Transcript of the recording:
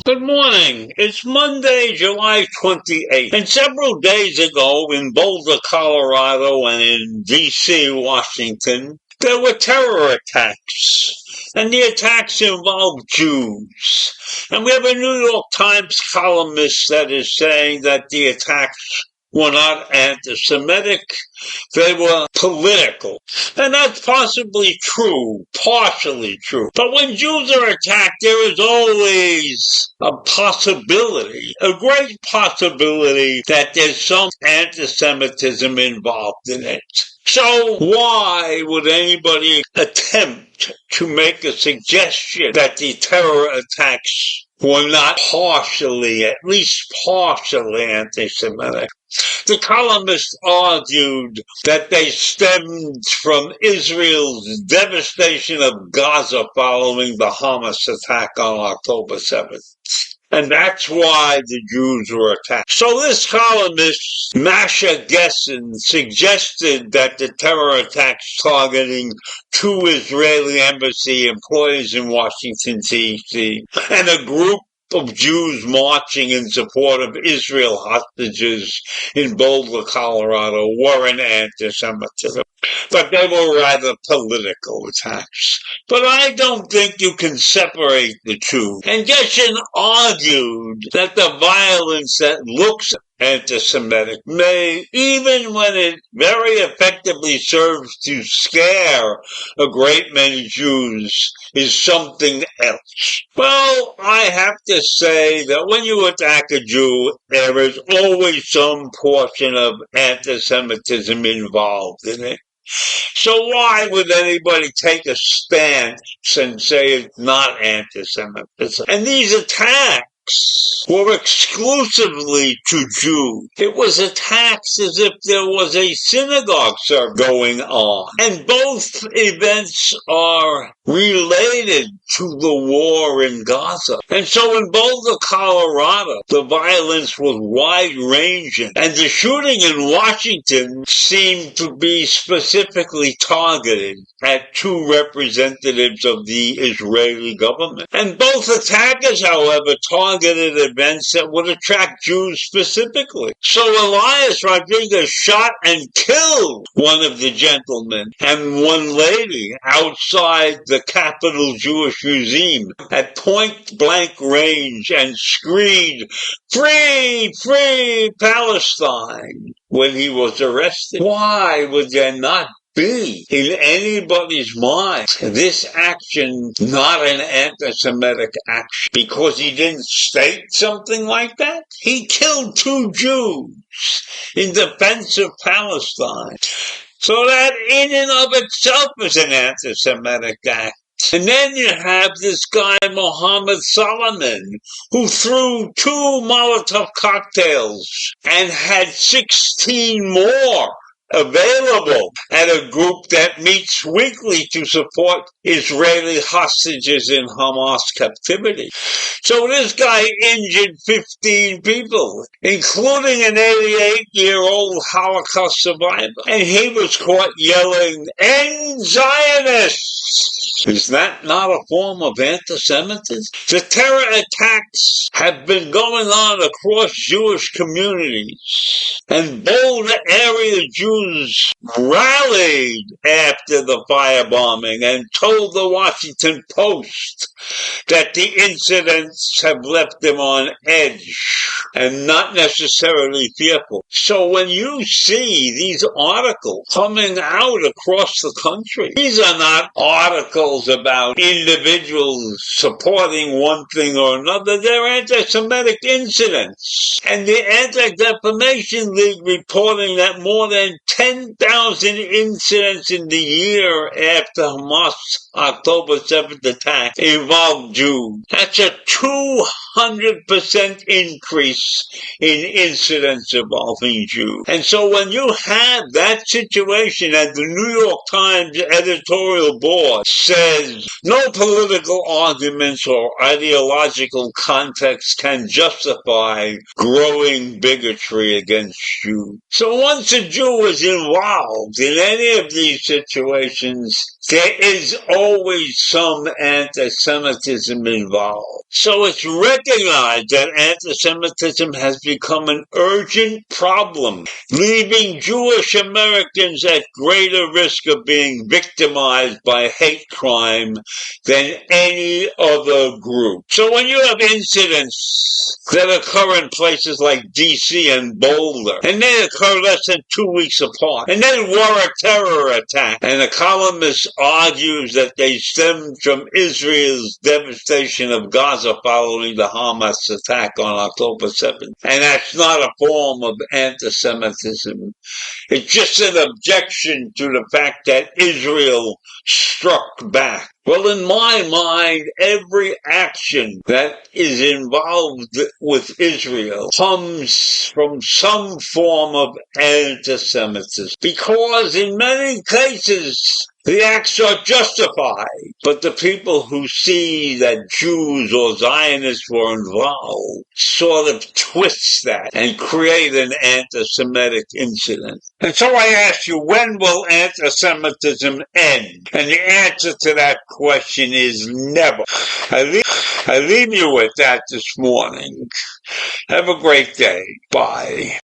Good morning. It's Monday, July 28th. And several days ago in Boulder, Colorado, and in D.C., Washington, there were terror attacks. And the attacks involved Jews. And we have a New York Times columnist that is saying that the attacks were not anti-Semitic, they were political. And that's possibly true, partially true. But when Jews are attacked, there is always a possibility, a great possibility, that there's some anti-Semitism involved in it. So why would anybody attempt to make a suggestion that the terror attacks were not partially, at least partially anti-Semitic? The columnist argued that they stemmed from Israel's devastation of Gaza following the Hamas attack on October 7th. And that's why the Jews were attacked. So this columnist, Masha Gessen, suggested that the terror attacks targeting 2 Israeli embassy employees in Washington, D.C., and a group of Jews marching in support of Israel hostages in Boulder, Colorado, were an anti-Semitism. But they were rather political attacks. But I don't think you can separate the two. And Gessen argued that the violence that looks anti-Semitic may, even when it very effectively serves to scare a great many Jews, is something else. Well, I have to say that when you attack a Jew, there is always some portion of anti-Semitism involved in it. So why would anybody take a stance and say it's not anti-Semitism? And these attacks were exclusively to Jews. It was attacks as if there was a synagogue service going on. And both events are related to the war in Gaza. And so in Boulder, Colorado, the violence was wide-ranging. And the shooting in Washington seemed to be specifically targeted at 2 representatives of the Israeli government. And both attackers, however, targeted events that would attract Jews specifically. So Elias Rodriguez shot and killed one of the gentlemen and one lady outside the Capitol Jewish Museum at point-blank range and screamed, "Free, free Palestine," when he was arrested. Why would there not be in anybody's mind this action not an anti-Semitic action because he didn't state something like that? He killed 2 Jews in defense of Palestine. So that in and of itself is an anti-Semitic act. And then you have this guy, Mohammed Solomon, who threw 2 Molotov cocktails and had 16 more available at a group that meets weekly to support Israeli hostages in Hamas captivity. So this guy injured 15 people, including an 88-year-old Holocaust survivor. And he was caught yelling, "End Zionists!" Is that not a form of anti-Semitism? The terror attacks have been going on across Jewish communities, and Boulder area Jews Jews rallied after the firebombing and told the Washington Post that the incidents have left them on edge and not necessarily fearful. So when you see these articles coming out across the country, these are not articles about individuals supporting one thing or another. They're anti-Semitic incidents. And the Anti-Defamation League reporting that more than 10,000 incidents in the year after Hamas' October 7th attack involved Jews. That's a 200% increase in incidents involving Jews. And so when you have that situation and the New York Times editorial board says no political arguments or ideological context can justify growing bigotry against Jews. So once a Jew is involved in any of these situations, there is always some anti-Semitism involved. So it's recognized that anti-Semitism has become an urgent problem, leaving Jewish Americans at greater risk of being victimized by hate crime than any other group. So when you have incidents that occur in places like D.C. and Boulder, and they occur less than 2 weeks apart, and then were a terror attack, and a columnist argues that they stemmed from Israel's devastation of Gaza following the Hamas attack on October 7th. And that's not a form of anti-Semitism. It's just an objection to the fact that Israel struck back. Well, in my mind, every action that is involved with Israel comes from some form of anti-Semitism, because in many cases, the acts are justified, but the people who see that Jews or Zionists were involved sort of twist that and create an anti-Semitic incident. And so I ask you, when will anti-Semitism end? And the answer to that question is never. I leave you with that this morning. Have a great day. Bye.